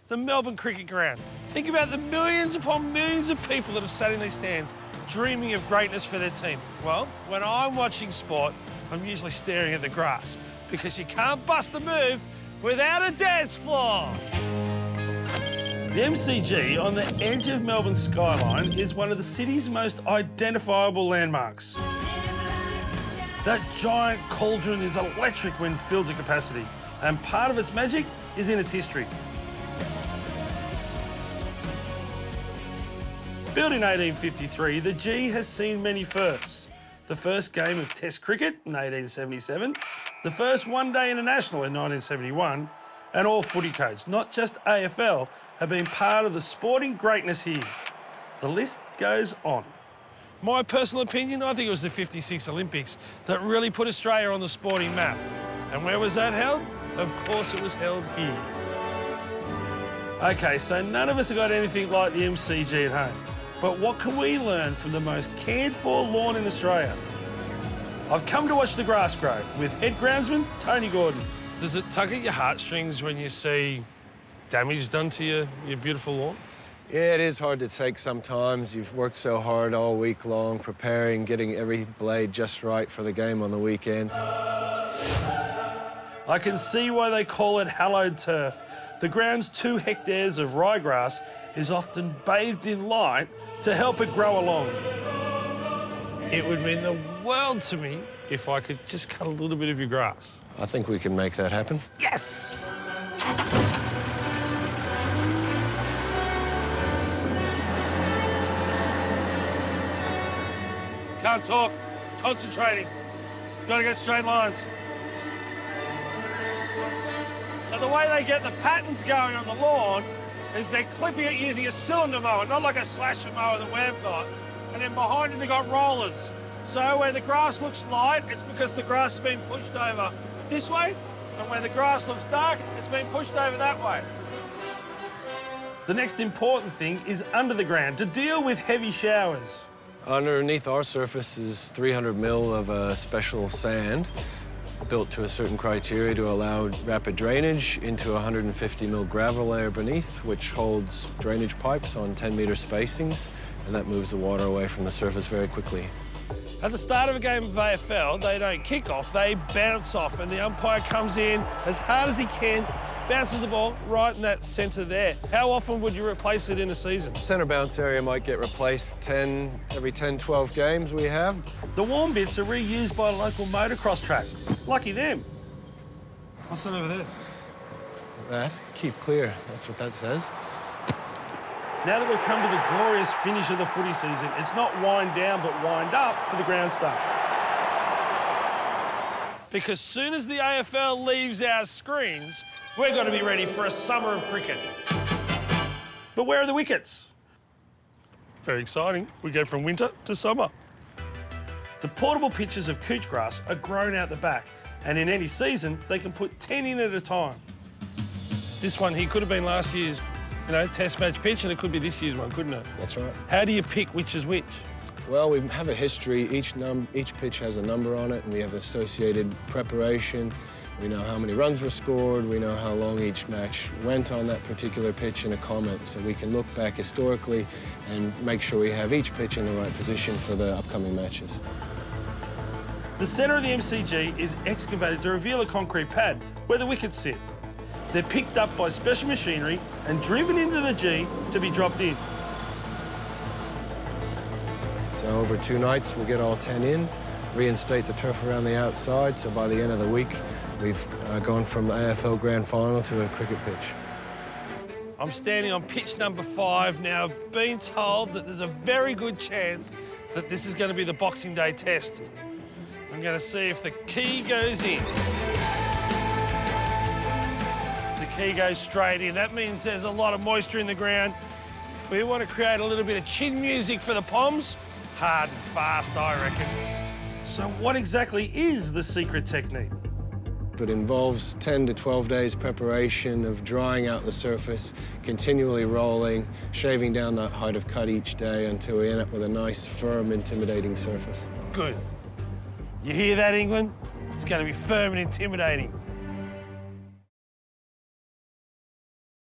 the Melbourne Cricket Ground. Think about the millions upon millions of people that have sat in these stands dreaming of greatness for their team. Well, when I'm watching sport, I'm usually staring at the grass because you can't bust a move without a dance floor. The MCG on the edge of Melbourne's skyline is one of the city's most identifiable landmarks. That giant cauldron is electric when filled to capacity, and part of its magic is in its history. Built in 1853, the G has seen many firsts. The first game of Test cricket in 1877, the first one-day international in 1971, and all footy codes, not just AFL, have been part of the sporting greatness here. The list goes on. My personal opinion, I think it was the '56 Olympics that really put Australia on the sporting map. And where was that held? Of course it was held here. OK, so none of us have got anything like the MCG at home. But what can we learn from the most cared-for lawn in Australia? I've come to watch the grass grow with head groundsman Tony Gordon. Does it tug at your heartstrings when you see damage done to your beautiful lawn? Yeah, it is hard to take sometimes. You've worked so hard all week long, preparing, getting every blade just right for the game on the weekend. I can see why they call it hallowed turf. The ground's 2 hectares of ryegrass is often bathed in light to help it grow along. It would mean the world to me if I could just cut a little bit of your grass. I think we can make that happen. Yes! Can't talk. Concentrating. Got to get straight lines. So the way they get the patterns going on the lawn is they're clipping it using a cylinder mower, not like a slasher mower that we've got. And then behind it, they've got rollers. So where the grass looks light, it's because the grass has been pushed over this way. And where the grass looks dark, it's been pushed over that way. The next important thing is under the ground, to deal with heavy showers. Underneath our surface is 300 mil of a special sand built to a certain criteria to allow rapid drainage into 150 mil gravel layer beneath, which holds drainage pipes on 10-meter spacings, and that moves the water away from the surface very quickly. At the start of a game of AFL, they don't kick off, they bounce off, and the umpire comes in as hard as he can, bounces the ball right in that centre there. How often would you replace it in a season? Centre bounce area might get replaced every 10, 12 games we have. The warm bits are reused by a local motocross track. Lucky them. What's that over there? That, keep clear, that's what that says. Now that we've come to the glorious finish of the footy season, it's not wind down, but wind up for the ground start. Because soon as the AFL leaves our screens, we're going to be ready for a summer of cricket. But where are the wickets? Very exciting. We go from winter to summer. The portable pitches of couch grass are grown out the back, and in any season, they can put 10 in at a time. This one here could have been last year's, test match pitch, and it could be this year's one, couldn't it? That's right. How do you pick which is which? Well, we have a history. Each pitch has a number on it, and we have associated preparation. We know how many runs were scored. We know how long each match went on that particular pitch in a comment. So we can look back historically and make sure we have each pitch in the right position for the upcoming matches. The centre of the MCG is excavated to reveal a concrete pad where the wickets sit. They're picked up by special machinery and driven into the G to be dropped in. So over 2 nights, we'll get all 10 in, reinstate the turf around the outside. So by the end of the week, we've gone from the AFL Grand Final to a cricket pitch. I'm standing on pitch number 5 now, being told that there's a very good chance that this is going to be the Boxing Day test. I'm going to see if the key goes in. The key goes straight in. That means there's a lot of moisture in the ground. We want to create a little bit of chin music for the Poms. Hard and fast, I reckon. So what exactly is the secret technique? It involves 10 to 12 days preparation of drying out the surface, continually rolling, shaving down that height of cut each day until we end up with a nice, firm, intimidating surface. Good. You hear that, England? It's going to be firm and intimidating.